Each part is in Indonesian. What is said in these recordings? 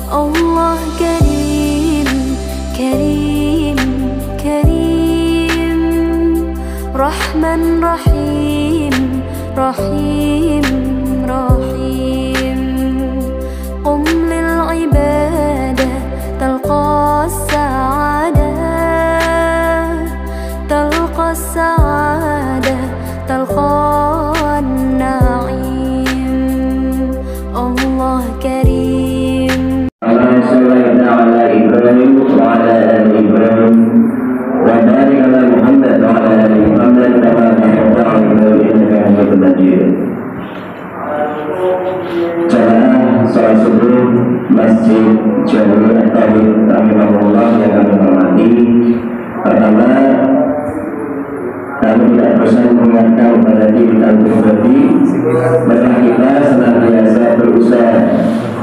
Allah Karim, Karim, Karim, Rahman Rahim, Rahim, Rahim. Qum lil ibadah talqa as-sa'adah, talqa as-sa'adah, talqa an-na'im. Allah Karim. Sallallahu ala Ibrahim wa ala ali Ibrahim wa barik ala Muhammad wa ala ali Muhammad kama barakta ala Ibrahim innaka Hamidum Majid. Jamaah salat subuh Masjid Jami At-Tauhid rahimahullah yang kami hormati. Pertama, kami tidak bosan mengingatkan kepada diri dan pribadi bahwa kita senantiasa berusaha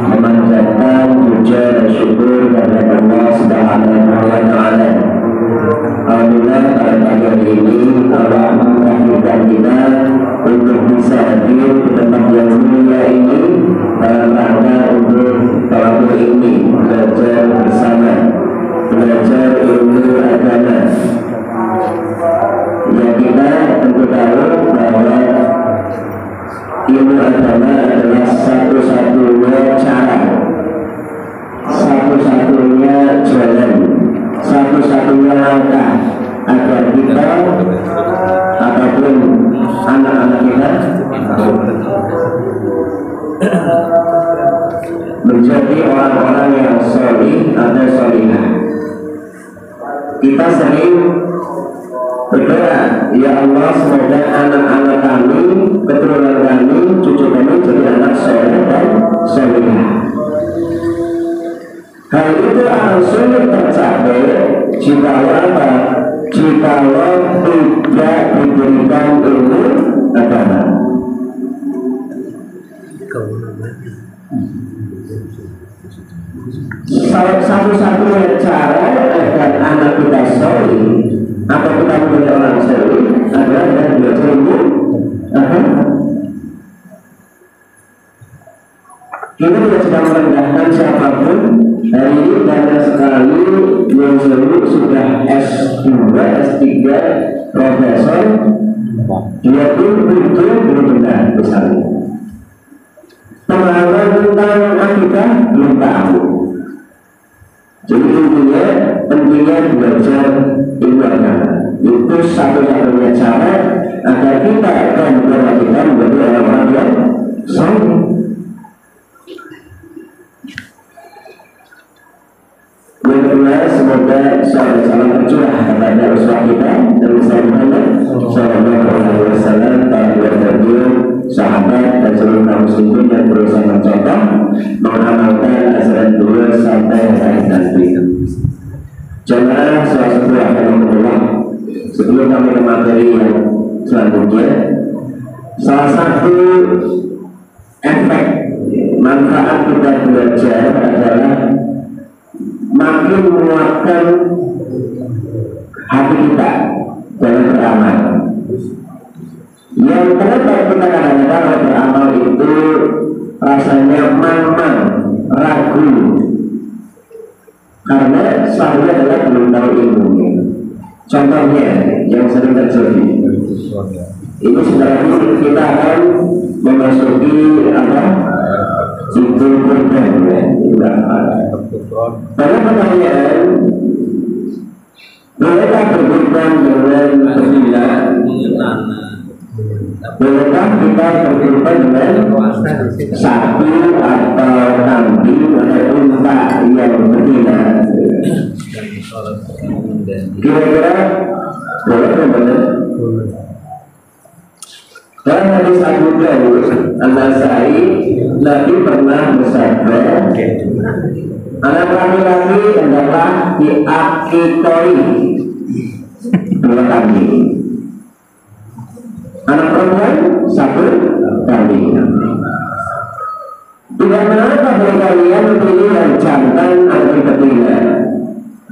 memanjatkan puja dan syukur kepada Allah Subhanahu wa Ta'ala. Alhamdulillah pada pagi hari ini Allah memudahkan kita untuk bisa hadir di tempat yang mulia ini dalam rangka untuk tawaful ini, belajar bersama, belajar ilmu agama. Yang kita tentu tahu bahwa ilmu agama adalah satu-satunya cara, satu-satunya jalan, satu-satunya langkah agar kita ataupun anak-anak kita menjadi orang-orang yang sholih atau sholihah. Kita sering berdoa, ya Allah, semoga anak-anak kami, keturunan kami, cucu kami jadi anak soleh dan solehah. Hal itu akan sulit tercapai jika apa? Jika tidak diberikan ilmu agama. Satu-satunya cara agar anak kita soleh atau kita menjadi orang soleh adalah dengan belajar ilmu agama. Kita tidak sedang merendahkan siapapun. Hari ini banyak sekali yang sudah S2, S3, profesor, dia pun itu belum benar besarnya. Pemahaman tentang akidah belum tahu. Jadi intinya pentingnya belajar ilmu agama. Itu satu-satunya cara agar kita dan keluarga kita menjadi orang-orang yang soleh. Berdoa semoga salam tercurah kepada uswah kita dan Muhammad sallallahu alaihi wasallam, para keluarga, sahabat dan seluruh kaum muslimin yang berusaha mencontoh mengamalkan ajaran beliau sampai akhir nanti. Jamaah salat subuh alhamdulillah. Sebelum kami ke materi yang selanjutnya, salah satu efek manfaat kita belajar adalah makin menguatkan hati kita dalam beramal. Yang terdapat kita kadang-kadang beramal itu rasanya mamang, ragu, karena selalu adalah belum tahu ilmunya. Contohnya yang sering terjadi, ini sebenarnya kita akan memasuki apa? Itu kurban ya. Pada pertanyaan, bolehkah berkurban dengan berbila? Bolehkah kita berkurban dengan sapi atau kambing atau unta yang berbila? Kira-kira boleh atau boleh? Dalam hadis Abu Dawud An-Nasai, Nabi pernah bersabda, anak laki-laki hendaklah diakikoi dua kambing, anak perempuan satu kambing. Tidak mengapa bagi kalian memilih yang jantan atau betina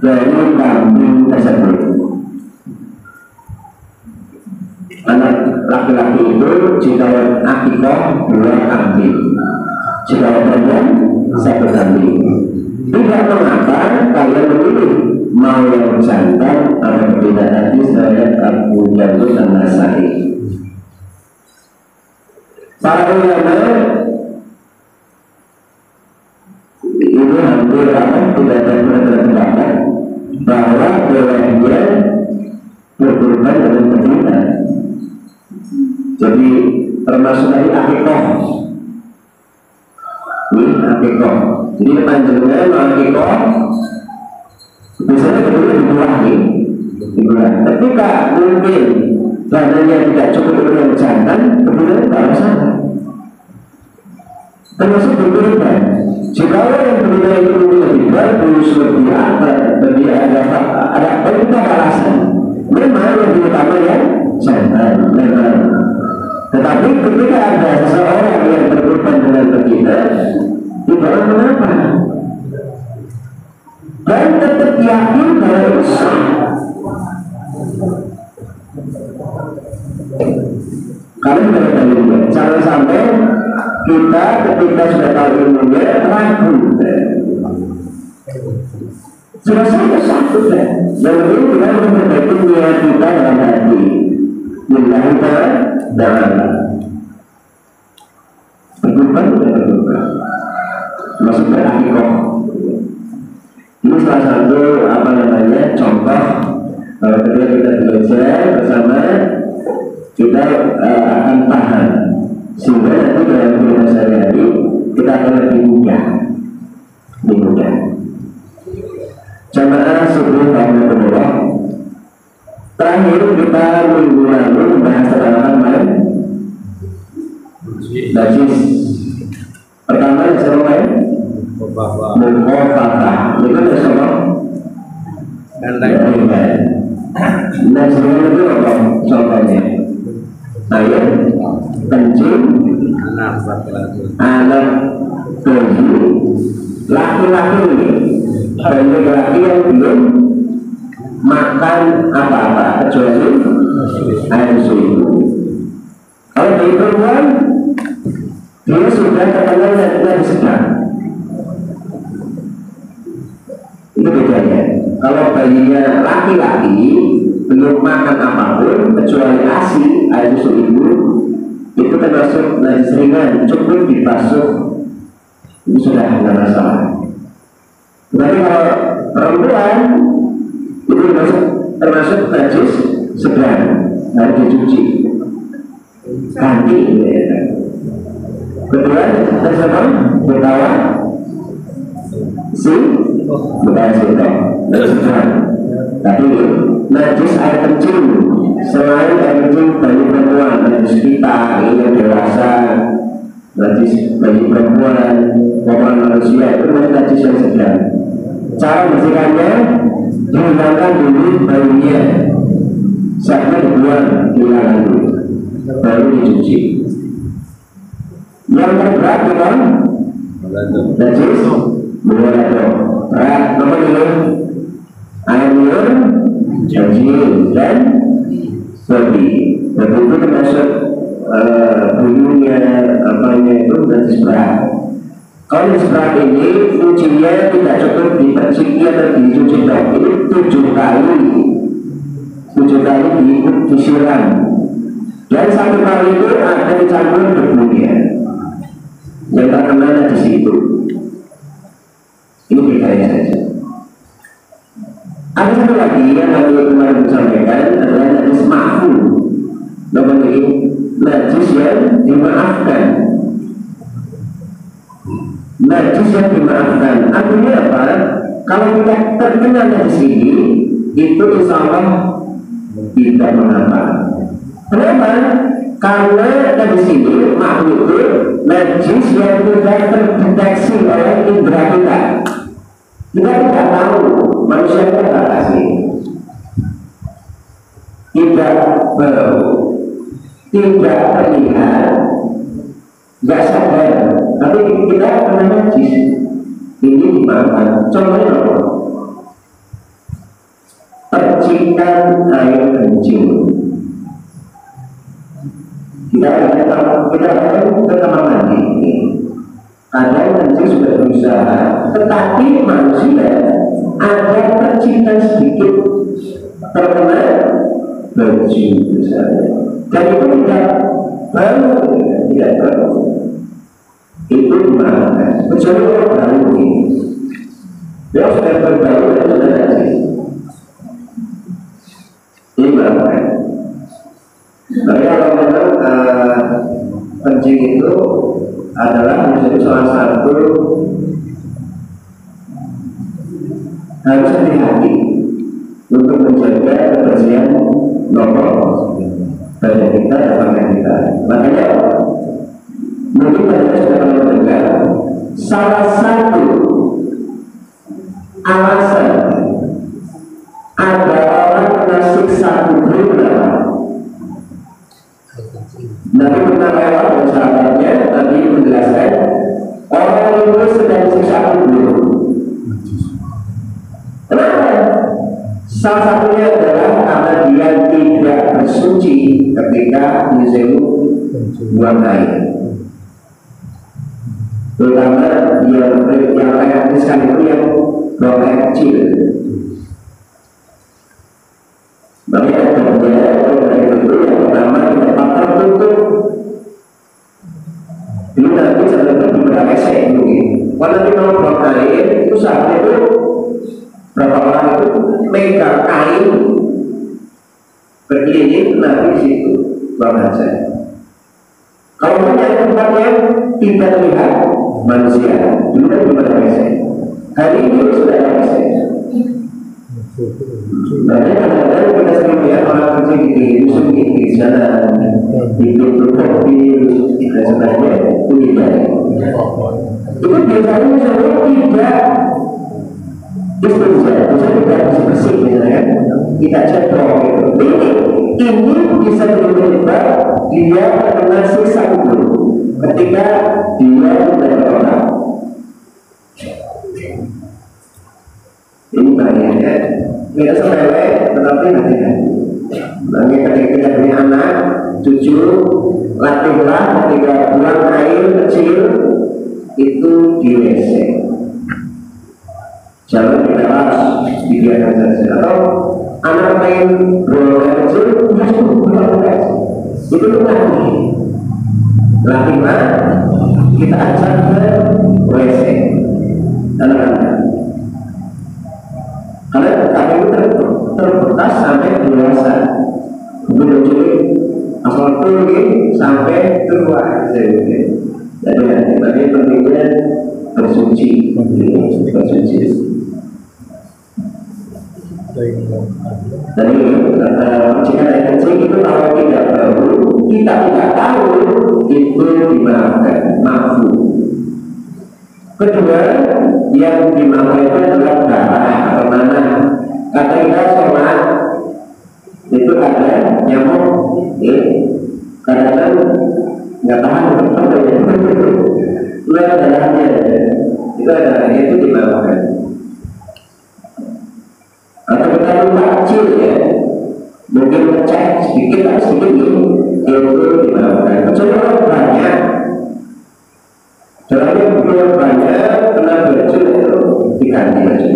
dari kambing tersebut. Anak laki-laki itu jika akikah dua kambing, jika perempuan satu kambing. Dawud An-Nasai. Para ulama ini hampir tidak ada pendapat bahwa bolehnya berkorban dengan betina. Jadi termasuk dari akikoh. Ini akikoh. Jadi panjangnya akikoh biasanya kedua dikurangi. Ketika mungkin dananya tidak cukup dengan jantan, kemudian tidak masalah. Termasuk berbeda. Jika yang berbeda itu lebih bagus, lebih ada banyak alasan. Memang yang utama ya jantan, memang. Tetapi ketika ada seseorang yang berkorban dengan betina, tidak mengapa. Dan tetap yakin bahwa itu sah. Kalian sudah tahu, jangan sampai kita ketika sudah tahu ilmunya ragu. Sudah sampai satu dan ini kita memperbaiki niat kita dalam hati. Niat kita dalam berkorban tidak berkorban. Maksudnya akikoh. Ini salah satu contoh ketika kita belajar bersama kita akan paham sehingga nanti dalam kehidupan sehari-hari kita akan lebih mudah. Jamaah sebelum kami berdoa, terakhir kita minggu lalu membahas tentang najis. Pertama disuruh mukofafah. Itu disuruh najis itu apa contohnya? Ayat kencing anak bayi laki-laki laki yang belum makan apa-apa kecuali air susu. Kalau bayi perempuan dia sudah terkenal dari sedang. Itu bedanya. Kalau bayinya laki-laki belum makan apapun kecuali ASI, air susu ibu, itu termasuk najis ringan, cukup dibasuh, itu sudah tidak masalah. Tapi kalau perempuan itu termasuk najis sedang, harus dicuci, ganti. Kedua, tersebut bertawa sedang. Tapi najis air kencing selain air kencing bayi perempuan, najis kita yang dewasa, najis bayi perempuan, maupun manusia itu najis yang sedang. Cara bersihkannya dihilangkan dulu bayinya, saatnya dibuang, dihilangkan dulu, baru dicuci. Yang terberat memang najis menolak. Nomor 2 air liur, anjing dan babi. Babi itu termasuk bulunya, apanya itu najis berat. Kalau najis berat ini fungsinya tidak cukup dibersihkan atau dicuci, ini 7 kali disiram. Dan 1 kali itu ada dicampur debunya yang terkena najis itu. Ini bedanya saja. Ada satu lagi yang kami kemarin sampaikan adalah najis ma'fu. Namanya ini najis yang dimaafkan. Najis yang dimaafkan artinya apa? Kalau kita terkena najis ini, itu insya Allah tidak mengapa. Kenapa? Karena najis ini ma'fu itu najis yang tidak terdeteksi oleh indera kita. Kita tidak tahu, manusia kita tidak kasih, tidak bau, tidak terlihat, tidak sadar, tapi kita kena najis. Ini dimaafkan. Contohnya apa? Percikan air kencing. Kita ke kamar mandi. Kadang kencing sudah berusaha, tetapi manusia ada percikan sedikit terkena baju misalnya. Dan itu tidak baru, tidak baru. Itu dimaafkan. Kecuali orang baru ini. Dia sudah berbaru dan sudah najis. Dimaafkan. Tapi kalau memang kencing itu adalah menjadi salah satu harus hati-hati untuk menjaga kebersihan nomor badan kita dan pakaian kita. Makanya mungkin kita sudah pernah mendengar salah satu alasan ada orang kena siksa kubur adalah Nabi pernah lewat dan sahabatnya tadi menjelaskan orang itu sedang siksa kubur. Kenapa? Salah satunya adalah karena dia tidak bersuci ketika nyusul buang air. Terutama yang kayak sekali itu yang roket kecil. Makanya dari itu yang pertama di tempat tertutup. Dulu nanti sampai itu beberapa WC mungkin. Kalau nanti mau buang air itu saat itu berapa orang itu megang kain berkeliling nanti di situ buang aja. Kalau punya tempat yang tidak terlihat manusia, dulu kan belum ada WC. Hari ini sudah ada WC. Banyak kadang-kadang kita sering lihat orang kecil di sungai di sana, di tutup mobil dan sebagainya itu tidak. Itu biasanya tidak bisa tidak bersih misalnya kita cetrok gitu. Ini bisa berubah dia terkena siksa kubur ketika dia tidak bertobat. Ini bahayanya. Kita sepele tetapi hati-hati. Bagi ketika kita punya anak, cucu, latihlah ketika buang air kecil itu di WC. Jangan kita harus dibiarkan saja. Atau anak main bola kecil, itu nanti latihlah kita ajak ke WC. Karena kami itu terbatas sampai dewasa. Kemudian asal pergi sampai keluar. Jadi pentingnya bersuci. Jadi jika ada kencing itu kalau tidak tahu, kita tidak tahu itu dimaafkan, maafu. Kedua, yang dimaafkan itu adalah darah atau nanah. Kata kita sholat itu ada nyamuk, kadang-kadang nggak tahan lihat darahnya, itu darahnya itu dimaafkan. Atau kita lupa kecil ya, mungkin ngecek sedikit atau sedikit itu dimaafkan. Kecuali orang banyak, caranya belum banyak kena baju itu diganti aja.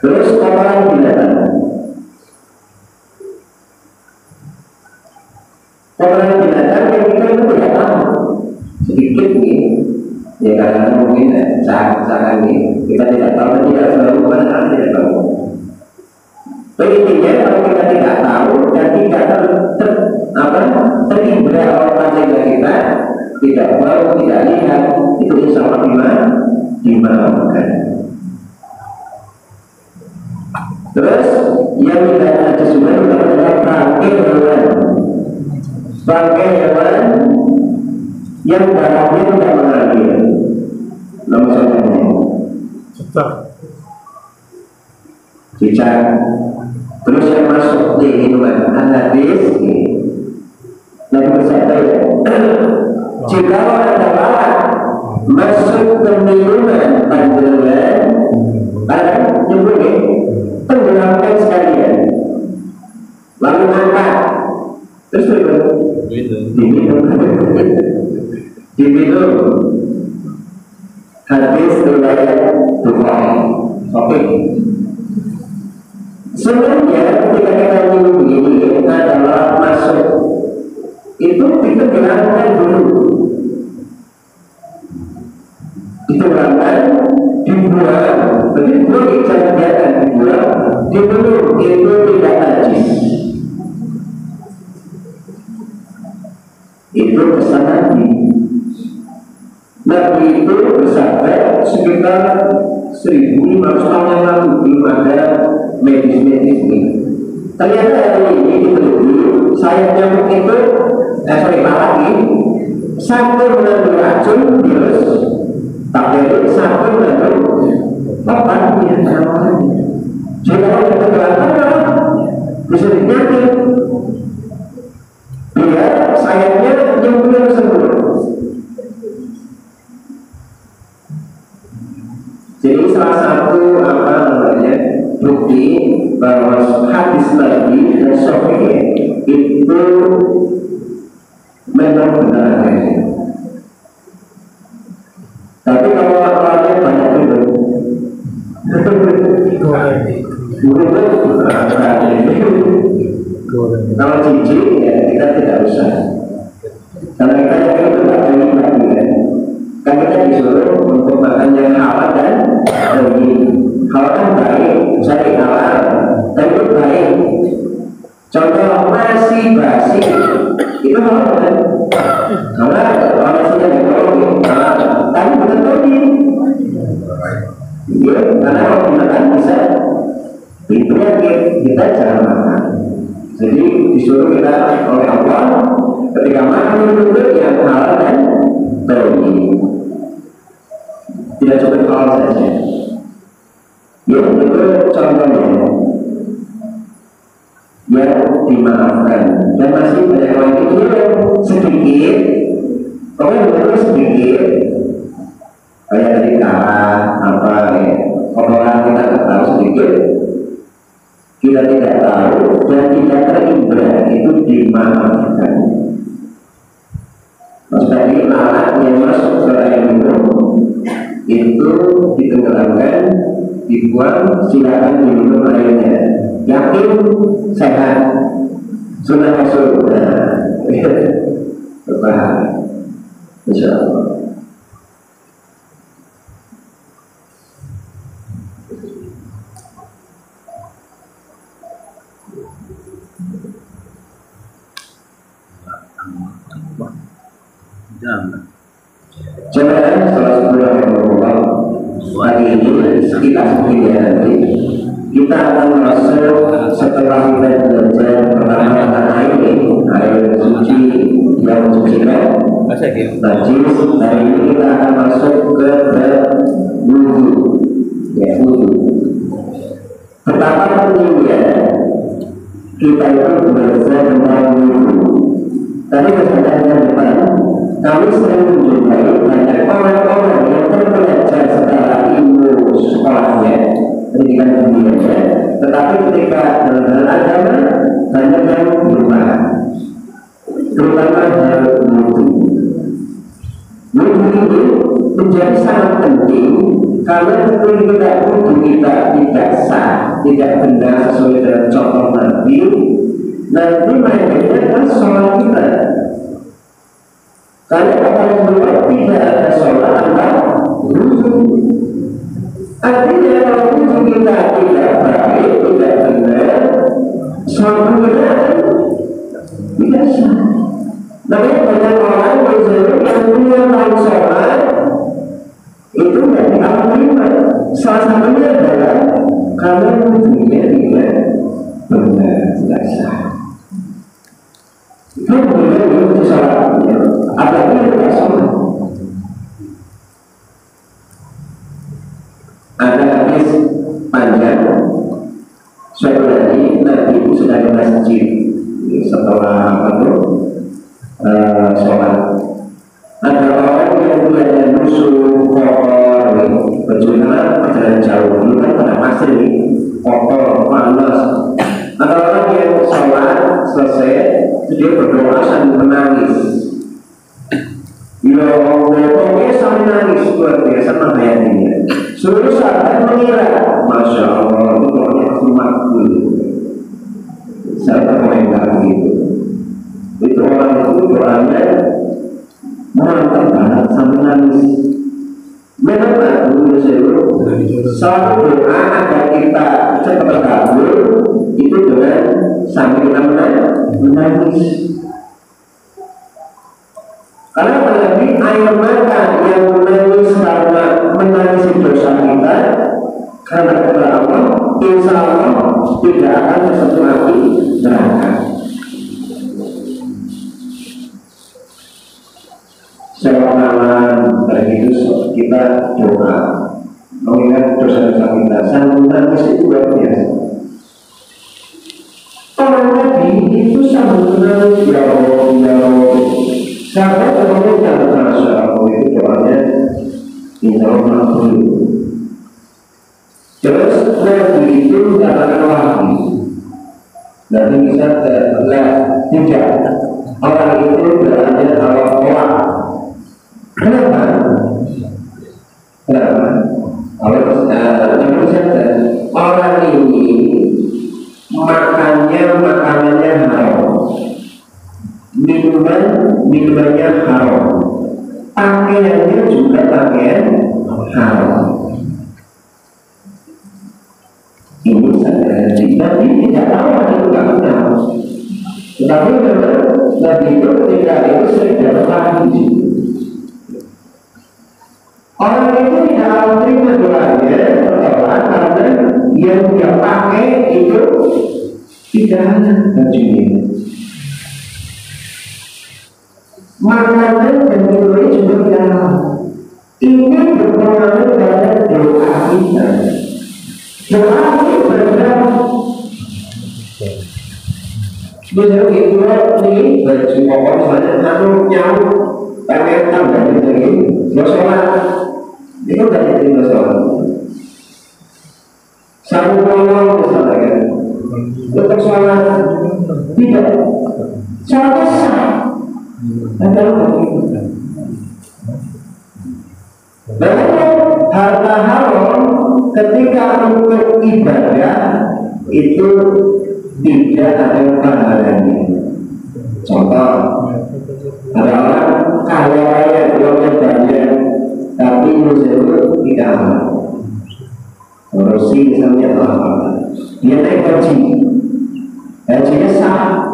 Terus kotoran binatang. Kotoran binatang yang kita itu tidak tahu sedikit nih. Ya karena mungkin saat ini kita tidak tahu, tidak selalu mana tidak tahu. Intinya kalau kita tidak tahu dan tidak terindra oleh pandangan kita, tidak tahu, tidak lihat, itu insya Allah dimaafkan. Terus yang tidak ada juga adalah bangkai hewan yang darahnya tidak mengalir. Nomor satu cicak. Terus yang masuk di minuman hadis Nabi bersabda, jika ada lalat masuk ke minuman panjenengan, ada nyebut tenggelamkan sekalian, lalu angkat, terus diminum. Hadis riwayat Bukhari. Oke. Sebenarnya ketika kita minum ini adalah masuk itu ditenggelamkan dulu, ditenggelamkan, dibuang, berarti buang dibiarkan dibuang, diminum itu tidak najis. Itu pesan Nabi. Nabi itu bersabda sekitar 1500 tahun yang lalu, belum ada medis-medis ini. Ternyata hari ini diteliti sayap nyamuk itu lagi satu mengandung racun virus, tapi satu mengandung obatnya tanamannya. Jadi kalau kita berlakukan bisa dinyakit, biar sayapnya nyembuhin semua. Jadi salah satu bukti bahwa hadis Nabi dan Sahih itu memang benar. Tapi kalau orangnya banyak itu, kalau cici ya kita tidak usah. Karena kita itu tidak lagi ya. Kan kita disuruh untuk makan yang halal dan daging. Halal kan baik, cari halal, tapi itu baik. Contoh nasi basi itu halal kan? Halal, kalau nasinya daging, tapi bukan daging. Ya, karena kalau dimakan bisa penyakit, kita jangan makan. Jadi disuruh kita oleh Allah ketika makan itu yang halal dan daging. Tidak cukup halal saja. Ya, itu contohnya yang dimaafkan. Dan masih banyak lagi yang sedikit, betul sedikit, kayak dari kara apa ya, orang kita tidak tahu sedikit, kita tidak tahu dan tidak terindra, itu dimaafkan. Maksudnya alat yang masuk ke air minum itu ditenggelamkan, dibuang, silakan diminum airnya. Yakin sehat, sudah masuk. Berbahaya, insya Allah. Jemaah salah satu yang berubah hari ini sekitar nanti kita akan masuk setelah kita belajar pertama ini air suci yang mensucikan najis. Hari ini kita akan masuk ke wudhu, ya wudhu. Betapa pentingnya kita itu belajar tentang wudhu. Tadi kesadaran depan kami sering menjumpai banyak orang-orang yang terbelajar secara ilmu sekolahnya, pendidikan dunia, tetapi ketika dalam agama banyak yang berubah, terutama hal wudhu. Wudhu ini menjadi sangat penting karena ketika wudhu kita tidak sah, tidak benar sesuai dengan contoh Nabi, nanti mereka akan sholat kita. Karena akan membuat tidak ada sholat tanpa wudhu. Artinya kalau wudhu kita tidak baik, tidak benar, sholat kita tidak sah. Namanya banyak orang yang punya tahu sholat itu tidak diambil. Salah satunya adalah karena wudhunya tidak benar, tidak sah. Itu benar itu sholatnya. Apalagi yang tidak sholat. Ada hadis panjang. Suatu hari Nabi itu sedang di masjid setelah sholat. Ada orang yang punya musuh kotor, berjalan perjalanan jauh, dulu kan pada pasir kotor, panas. Ada orang yang sholat selesai, dia berdoa sambil menangis. Ya pokoknya sambil nangis luar biasa membayangkannya. Seluruh sahabat mengira, Masya Allah, itu pokoknya pasti makbul. Suatu doa agar kita cepat terkabul itu dengan sambil kita menangis. Karena terjadi air mata yang menangis karena menangis dosa kita karena kepada Allah, insya Allah tidak akan tersentuh api neraka. Setiap malam begitu kita doa mengingat dosa-dosa kita. Sambil menangis itu luar biasa. Orang tadi itu sambil menangis ya Allah, ya Allah. Sahabat orang yang Masya Allah itu doanya insya Allah dulu. Terus Nabi itu katakan lagi, Nabi bisa tidak. Orang itu berada Allah. Kenapa? Orang ini makanannya haram, minumannya haram, pakaiannya juga pakaian haram. Ini saja Nabi tidak tahu ada itu tak kenal. Tetapi memang Nabi itu ketika itu sering dapat lagi. Orang itu tidak akan terima doanya pertolongan karena yang dia pakai itu tidak hanya bajunya. Makanan dan minuman juga tidak. Ini berpengaruh pada doa kita. Doa itu berbeda. Misalnya kita ini baju pokok misalnya anu nyawa pakai tambah lagi sholat itu tidak diterima sholat. Satu malam misalnya kan untuk sholat tidak sholatnya sah. Makanya harta haram ketika untuk ibadah itu tidak ada pahalanya. Contoh, ada orang kaya raya uangnya banyak, tapi musuh tidak aman. Korupsi misalnya apa? Dia naik hajinya sah.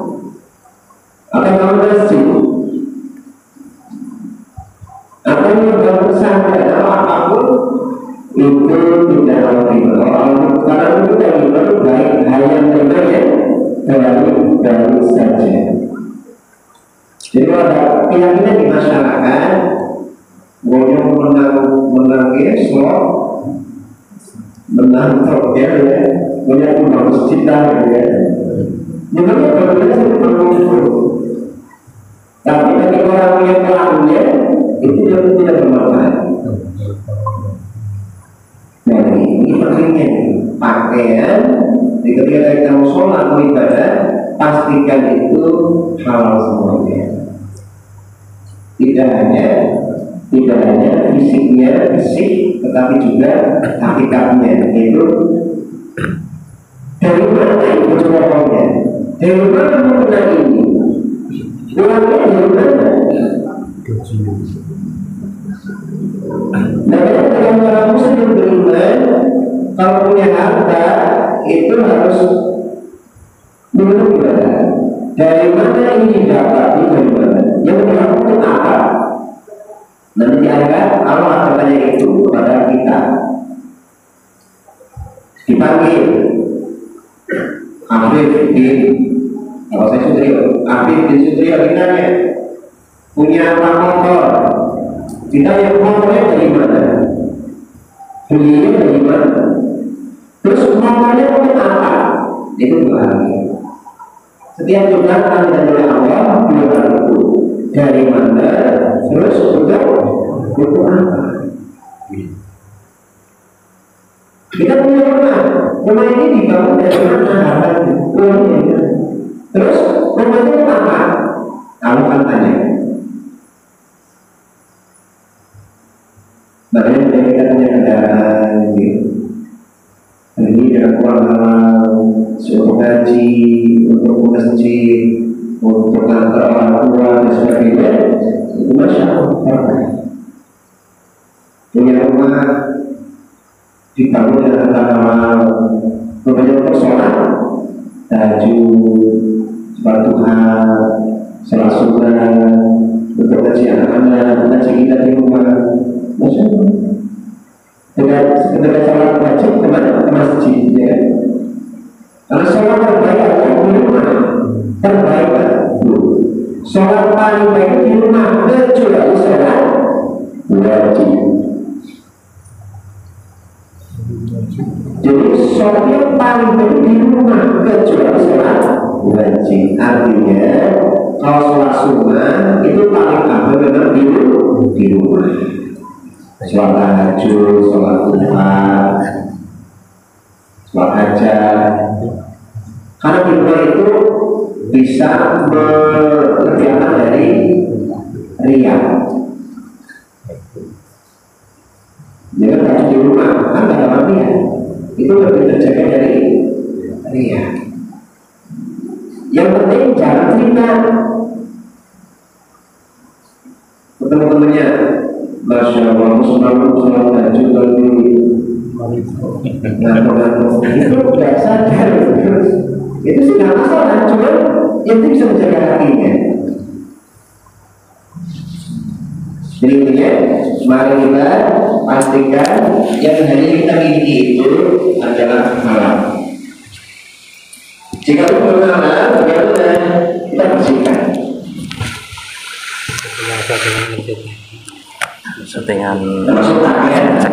Akan bangun masjid, akan bangun pesantren apapun itu tidak orang karena itu dari baik hal yang terbaik dari saja. Jadi ada keyakinan di masyarakat boleh menang esok, menang trotel ya, punya rumah masjid ya. Memangnya berbeda itu berbeda. Tapi bagi orang yang pelakunya itu tidak bermanfaat. Nah ini pentingnya pakaian ketika kita mau sholat atau ibadah pastikan itu halal semuanya. Tidak hanya fisiknya fisik, tetapi juga hakikatnya itu dari mana itu contohnya, dari mana menggunakan ini, ulangnya dari mana? Nah, kalau orang muslim beriman, kalau punya harta itu harus menurut ibadah. Dari mana ini dapat? Dari mana? Yang dilakukan apa? Nanti diangkat Allah akan tanya itu kepada kita. Dipanggil Afif bin, kalau saya Sutrio, Afif bin Sutrio ditanya punya apa motor? Ditanya motornya dari mana? Belinya dari mana? Terus motornya untuk apa? Itu bahagia. Setiap juga akan dari Allah dua itu dari mana? Terus untuk apa? Kita punya rumah ini dibangun dari mana? Uangnya. Terus rumahnya apa? Kamu akan tanya. Makanya kita punya kendaraan ini dengan uang halal untuk ngaji, untuk masjid, untuk antar orang tua dan sebagainya. Itu Masya Allah. Punya rumah dibangun dengan tata untuk sholat, baju, sepatu hal, sholat sunnah, untuk ngaji anak-anak, ngaji kita di rumah, masya Allah. Dengan sholat wajib ke masjid, ya. Karena sholat terbaik di rumah, terbaik. Sholat paling baik di rumah, kecuali sholat wajib. Jadi sholat yang paling baik di rumah, kecuali sholat wajib. Artinya kalau sholat sunnah itu paling apa benar di rumah. Sholat tahajud, sholat duha, sholat hajat. Karena di rumah itu bisa mengerjakan dari riya. Jadi kalau di rumah kan tidak ada riya, itu lebih terjaga dari riya. Yang penting jangan cerita teman-temannya, masya Allah, sholat tahajud lagi, itu biasa terus. Itu sudah masalah, cuma itu bisa menjaga hatinya. Jadi intinya, mari kita pastikan yang hanya kita miliki itu adalah halal. Jika itu belum halal, bagaimana kita bersihkan? Settingan Termasuk pakaian.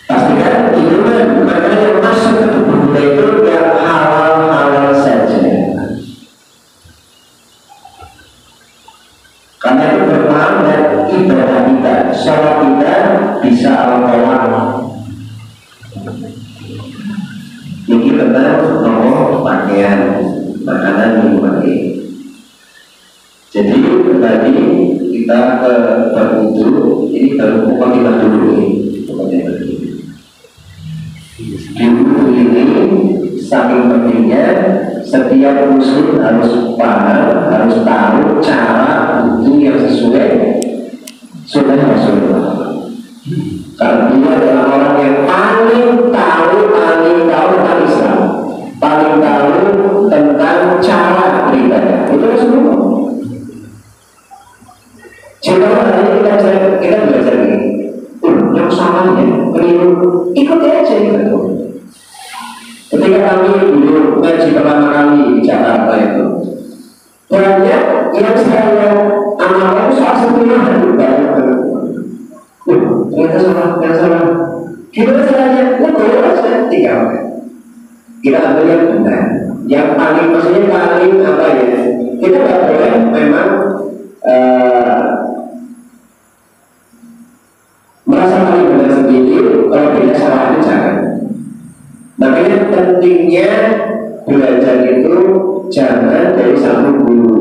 Pastikan minuman, makanan yang masuk ke tubuh kita itu yang halal saja. Karena itu berpengaruh dan ibadah kita, sholat kita bisa Allah. Ini tentang nomor pakaian, makanan, minuman ini. Jadi tadi kita ke berwudu, ini baru mukadimah dulu ini. Di wudu ini saking pentingnya setiap muslim harus paham, harus tahu cara wudu yang sesuai sunnah Rasulullah. Karena dia adalah orang yang paling tahu tentang Islam, paling tahu tentang cara beribadah. Itu Rasulullah. Jika kita belajar ini, yang salahnya keliru, ikuti aja gitu. Ketika kami dulu ngaji pertama kali di Jakarta itu, banyak yang saya amalkan soal sempurna dan banyak banget. Ternyata salah. Gimana caranya? Boleh aja tinggalkan. Kita ambil yang benar, yang paling maksudnya paling apa ya? Kita nggak boleh memang merasa paling benar sendiri. Kalau beda salah itu jangan. Makanya pentingnya belajar itu jangan dari satu guru.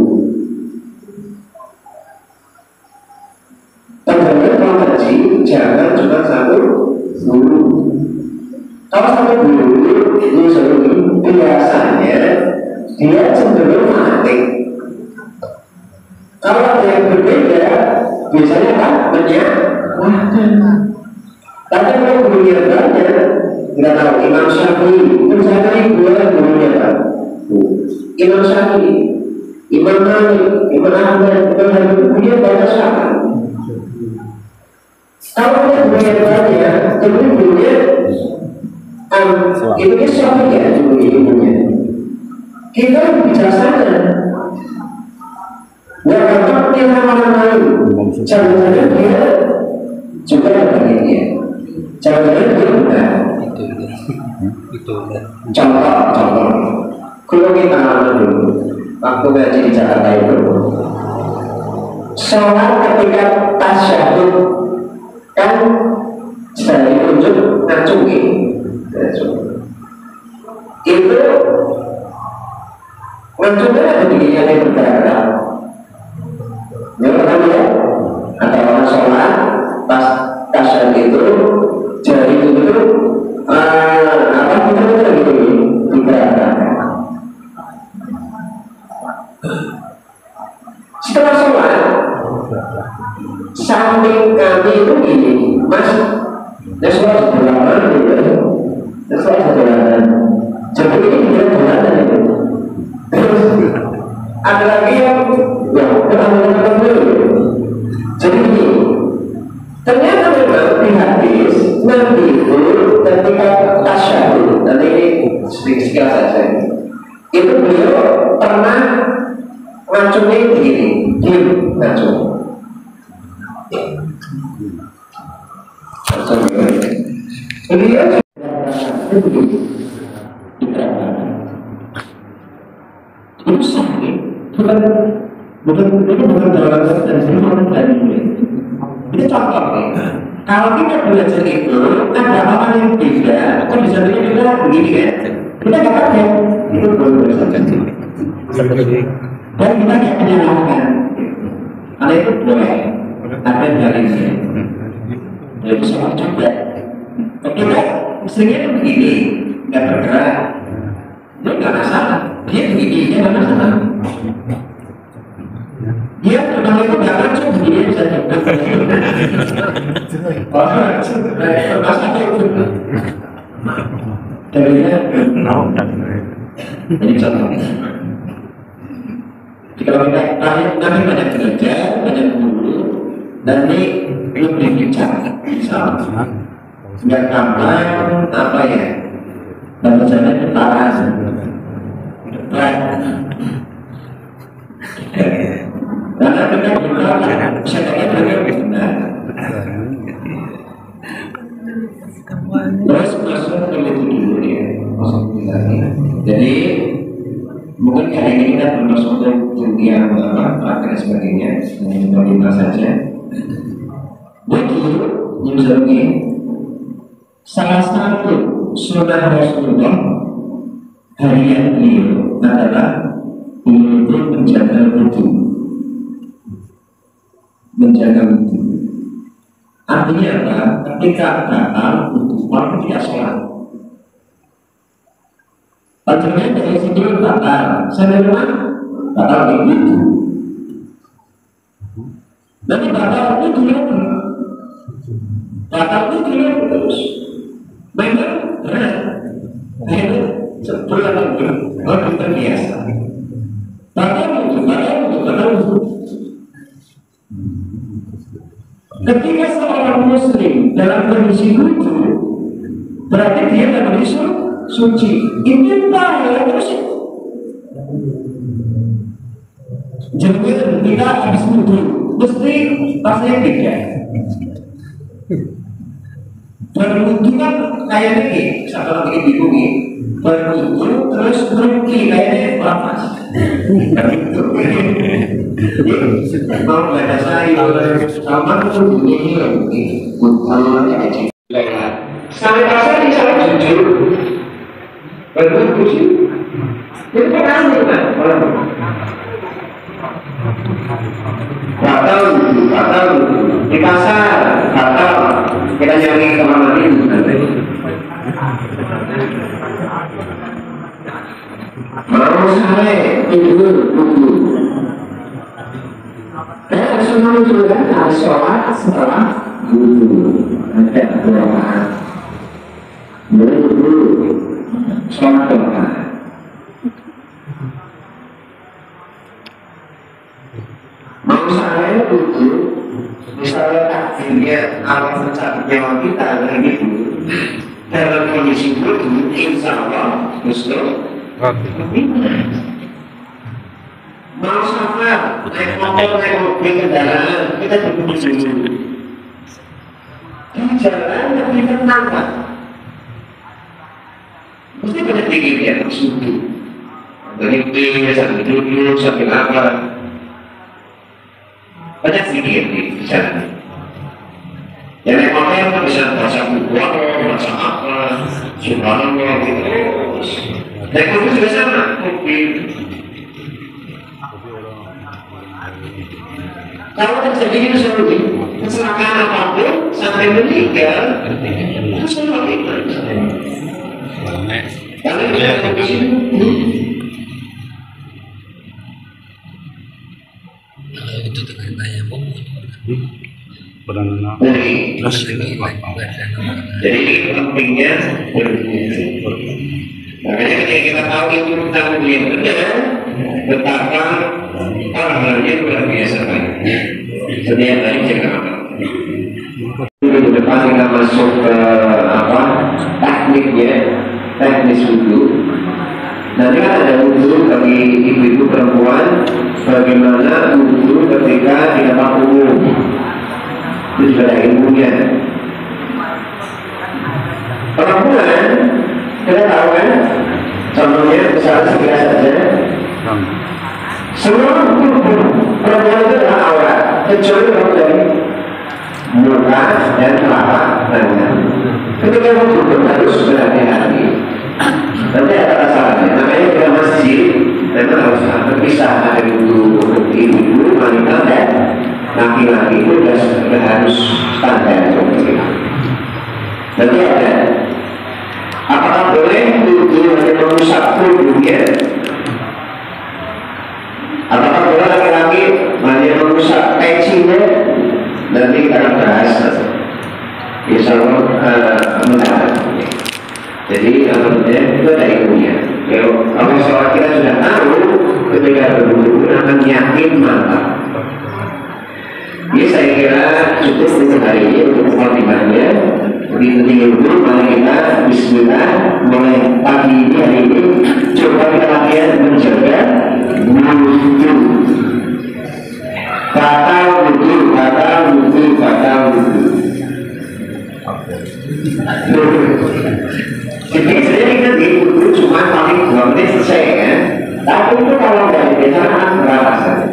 Tentunya kalau ngaji jangan cuma satu guru. Kalau satu guru biasanya dia cenderung fanatik. Kalau ada yang berbeda biasanya kan tapi kalau gurunya banyak, nggak tahu. Imam Syafi'i, itu saya gurunya kan. Imam Syafi'i, Imam Malik, Imam Ahmad, Imam Hanbal, gurunya banyak sekali. Kalau dia gurunya banyak, tentu gurunya itu dia Syafi'i ya, gurunya. Kita bijaksana. Nggak dapat nilai orang lain. Jangan-jangan dia juga bagi dia. Jangan-jangan dia benar. Contoh. Kalau kita dulu, waktu ngaji di Jakarta itu, sholat ketika tasyahud kan dari ujung ngacungi. Itu ngacungnya ada di yang bergerak. Yang pertama ya, ada orang sholat pas tasyahud itu jari itu kita gitu digerakkan. Setelah sholat, samping kami itu gini, Mas, That's why bulanan gitu. That's why bulanan. Jadi ini bukan bulanan itu. Terus ada lagi yang kenal dulu. Jadi ini ternyata memang di hadis Nabi itu ketika tasyahud, dan ini sedikit saja, itu beliau pernah ngacungnya begini, diam ngacung. Beliau susah nih, bukan dalam dan sebelum dari itu contoh nih. Kalau kita belajar itu ada hal yang beda, kok bisa kita begini kan? Kita nggak kaget, itu boleh saja. Dan kita nggak menyalahkan, karena itu boleh ada dalilnya. Itu salah juga. Kita seringnya begini, nggak bergerak, itu nggak masalah. Dia begini, dia nggak masalah. Dia kalau itu nggak macam begini bisa juga. Masalah itu. Dalilnya, ini contohnya. Kalau kita kami banyak belajar, banyak guru, dan ini lebih bicara, misalnya nggak gampang apa ya, dan misalnya ketaran, karena kita berkata, saya benar. Terus masuk ke itu dulu ya, masuk lagi. Jadi mungkin kali ini kita termasuk untuk yang dan sebagainya, yang saja. Begitu misalnya salah satu sunnah Rasulullah harian beliau adalah untuk menjaga wudu. Menjaga wudu. Artinya apa? Ketika batal wudu, walaupun tidak sholat. Padahal dari situ batal, saya memang batal itu. Nanti batal itu dulu, batal itu dulu terus. Memang benar, itu sebulan itu orang terbiasa. Batal itu. Ketika seorang Muslim dalam kondisi wudu, berarti dia dalam kondisi suci. Ini bahaya terus. Jadi kita habis wudu, mesti rasanya beda. Berwudu kan kayaknya nih, satu lagi bingung nih. Berwudu terus berhenti kayaknya panas. Mau baca saya, sama wudunya ini, wudunya kecil. Sampai pasal di sana jujur. Berwudu sih, itu kan kan? Batal, di pasar, batal. Kita nyari kemana ini? Mau sampai itu semua juga harus sholat setelah ada doa. Dulu sholat doa. Mau saya itu misalnya takdirnya alam mencabut nyawa kita hari itu dalam kondisi wudu, insya Allah Muslim. Mau sama naik motor, naik mobil kendaraan, kita berhenti dulu. Di jalan lebih tenang kan? Mesti banyak pikir ya, bersudu. Berhenti, sambil duduk, sambil apa. Banyak pikir di jalan. Yang naik motor bisa baca buku, baca apa, subhanallah gitu. Naik mobil juga sama, mobil. Kalau terjadi seperti kecelakaan apapun sampai meninggal, itu semua iman. Karena kita kondisi itu dengan tayamum Terus jadi pentingnya berwudu. Makanya ketika kita tahu itu tentang yang benar, betapa pahalanya luar biasa banyak. Setiap hari jaga amal. Di depan kita masuk ke tekniknya, teknis wudu. Nanti kan ada wudu bagi ibu-ibu perempuan, bagaimana wudu ketika di tempat umum. Itu juga ada ilmunya. Perempuan, kita tahu kan, contohnya misalnya segera saja, semua tubuh perempuan itu adalah aurat, kecuali dari muka dan telapak tangan. Ketika wudu harus berhati-hati. Nanti ada masalahnya. Makanya kita masjid memang harus terpisah ada wudu untuk ibu-ibu, wanita dan laki-laki itu sudah harus standar. Nanti ada. Apakah boleh wudu hanya merusak tubuhnya? Apakah boleh laki-laki hanya merusak pecinya? Nanti kita akan bahas. Insya Allah mendapat. Jadi namanya itu ada ilmunya. Kalau sholat kita sudah tahu ketika berwudu akan yakin mantap. Ini saya kira cukup untuk hari ini untuk mukadimahnya. Lebih penting itu mari kita bismillah mulai pagi ini hari ini coba kita latihan menjaga wudu. Batal wudu, batal wudu, batal wudu. Jadi sebenarnya kita di wudu cuma paling 2 menit selesai kan. Tapi itu kalau dari biasa berapa saja.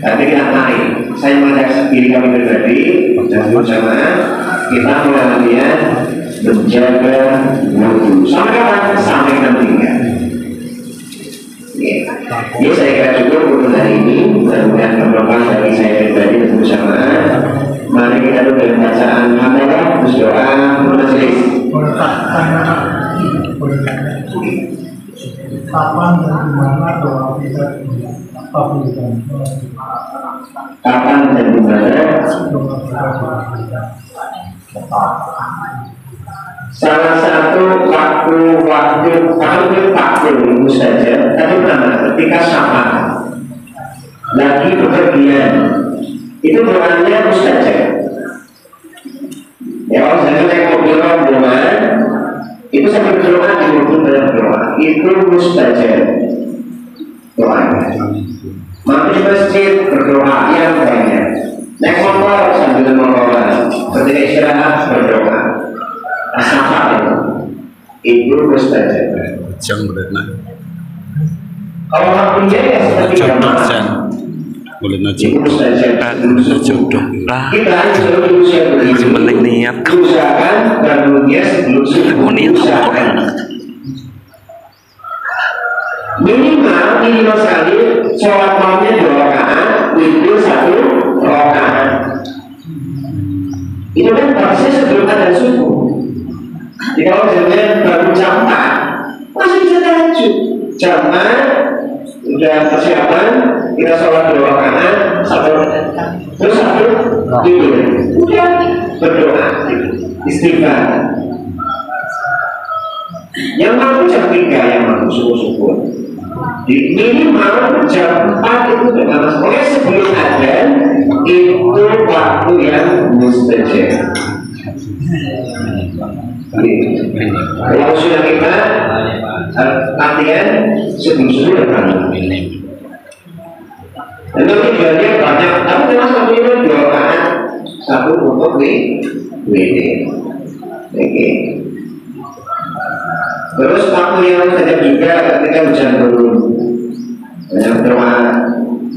Tapi kita naik. Saya mengajak diri kami pribadi dan bersama kita latihan menjaga wudu. Sampai kapan? Sampai nantinya. Ini saya kira cukup untuk hari ini. Mudah-mudahan bermanfaat bagi saya pribadi dan bersama. Mari kita dulu dari bacaan hamdalah, berdoa, bermajelis. Kapan dan di mana doa kita kabulkan? Kapan dan di mana? Salah satu waktu itu saja, tapi mana? Ketika sama lagi bepergian, itu doanya mustajab. Ya kalau saya naik mobil rombongan, itu sampai berdoa di mobil berdoa, itu mustajab doanya. Mampir di masjid berdoa yang banyak. Naik motor sambil mengolah, ketika istirahat berdoa. Asal itu mustajab. jam berenang. Kalau waktunya ya seperti jamaah. Boleh najib. Itu mustajab. Jodoh. Lah. Kita sebelum usia begitu. Yang penting niat. Usahakan bangunnya sebelum subuh. Usahakan. Minimal sekali sholat malamnya 2 rakaat, witir 1 rakaat. Itu kan batasnya sebelum ada subuh. Jadi kalau misalnya baru jam 4 masih bisa tahajud. Jam 4 udah persiapan, kita sholat 2 rakaat, 1 terus 1 tidur. Udah berdoa, istighfar. Yang mampu jam 3, yang mampu syukur-syukur. Di minimal jam 4 itu benar. Oleh sebelum adzan itu waktu yang mustajab. Kalau sudah kita latihan sebelum subuh dan nanti banyak banyak. Tapi memang satu ini 2 rakaat, 1 untuk WD. Oke. Terus waktu yang banyak juga ketika hujan turun, banyak doa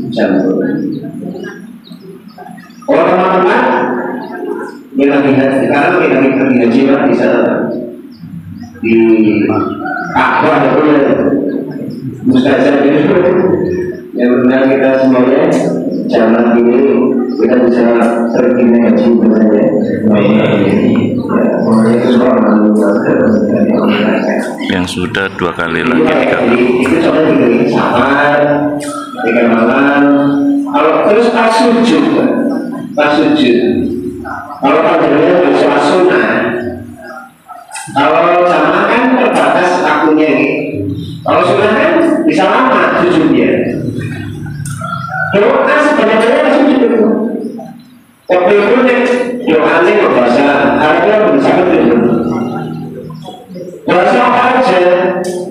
hujan turun. Kalau teman-teman yang lagi haji, sekarang kita pergi haji di sana di Ka'bah itu mustajab itu yang benar kita semuanya zaman ini kita bisa pergi haji misalnya. Yang sudah 2 kali lagi 3 kali. Itu contoh diberi sabar, dengan malam. Kalau terus pas sujud, Kalau panjenengan sholat sunnah, kalau jamaah kan terbatas waktunya ini. Kalau sunnah kan bisa lama sujudnya. Doa sebenarnya sujud itu. Waktu itu doanya bahasa Arab bisa betul. Bahasa apa aja,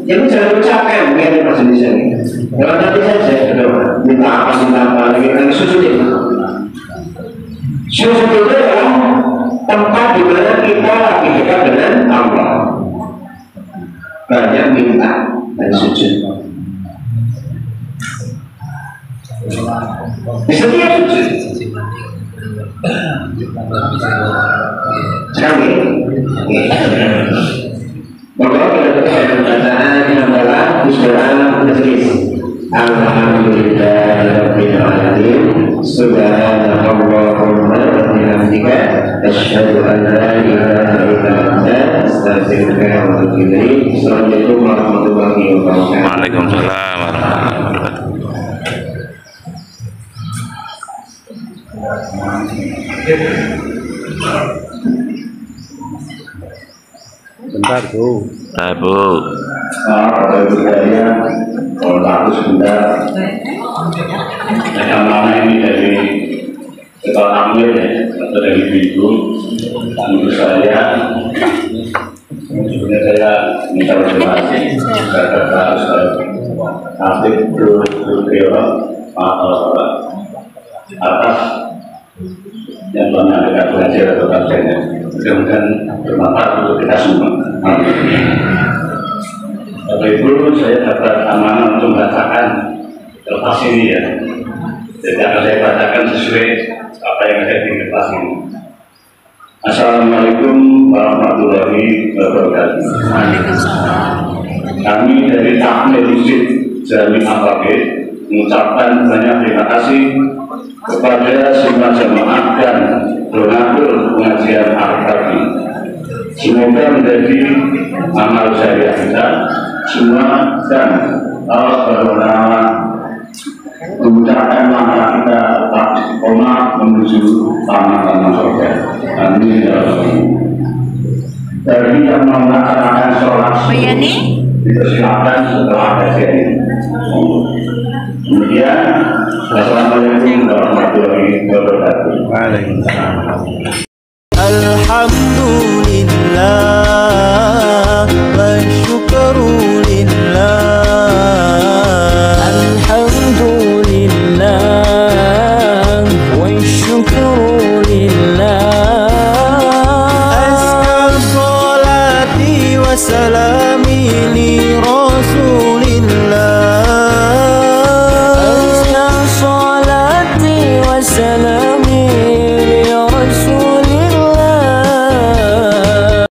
itu jangan ucapkan biar bahasa Indonesia ini. Kalau nanti saja doa, minta apa lagi kan sujud itu. Sujud itu adalah tempat di mana kita lagi dekat dengan Allah. Banyak minta dan sujud. Di setiap sujud. Sekali. Maka kita bacaan yang adalah Bismillah majlis. Alhamdulillahirabbil alamin. Subhanallahumma wa bihamdika asyhadu an la ilaha illa anta astaghfiruka wa atubu ilaik. Assalamualaikum warahmatullahi wabarakatuh. Waalaikumsalam warahmatullahi wabarakatuh. Bentar Bu. Kalau budaya, kalau laku sebentar. Yang mana ini dari Ketua Amir ya, atau dari Ibu, menurut saya, sebenarnya saya minta terima kasih kepada Habib Dulkrio atas yang menyampaikan pengajaran atau kajiannya. Mudah-mudahan bermanfaat untuk kita semua. Bapak Ibu, saya dapat amanah untuk membacakan kertas ini ya. Jadi akan saya bacakan sesuai apa yang ada di kertas ini. Assalamualaikum warahmatullahi wabarakatuh. Kami dari Takmir Masjid Jami AKB mengucapkan banyak terima kasih kepada semua jamaah dan donatur pengajian Al-Kafi. Semoga menjadi amal jariah kita semua dan Allah berdoa mengucapkan langkah kita tak koma menuju taman surga. Amin ya Rabbal. Dari yang melaksanakan sholat dipersilakan setelah kajian ini. Kemudian Assalamualaikum warahmatullahi wabarakatuh. Waalaikumsalam. Alhamdulillah wa syukru lillah. Alhamdulillah wa syukru lillah. Azka salati wa salam